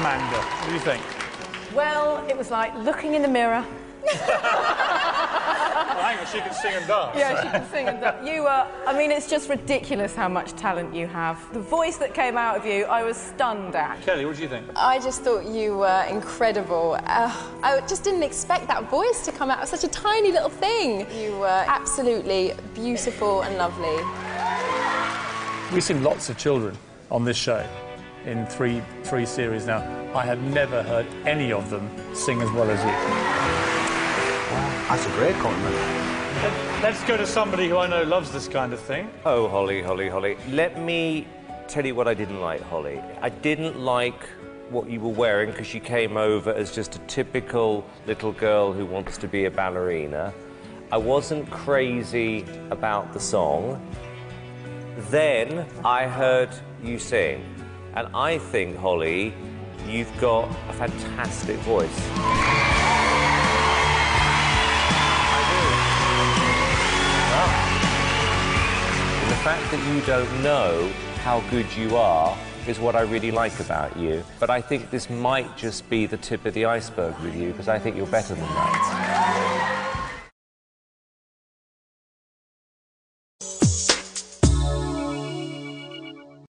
Amanda, what do you think? Well, it was like looking in the mirror. Well, hang on, she can sing and dance. Yeah, she can sing and dance. You were... I mean, it's just ridiculous how much talent you have. The voice that came out of you, I was stunned at. Kelly, what do you think? I just thought you were incredible. I just didn't expect that voice to come out of such a tiny little thing. You were absolutely beautiful and lovely. We've seen lots of children on this show in three series now. I have never heard any of them sing as well as you. Wow, that's a great compliment. Let's go to somebody who I know loves this kind of thing. Oh, Holly, Holly, Holly. Let me tell you what I didn't like, Holly. I didn't like what you were wearing because you came over as just a typical little girl who wants to be a ballerina. I wasn't crazy about the song. Then I heard you sing. And I think, Holly, you've got a fantastic voice. And the fact that you don't know how good you are is what I really like about you. But I think this might just be the tip of the iceberg with you, because I think you're better than that.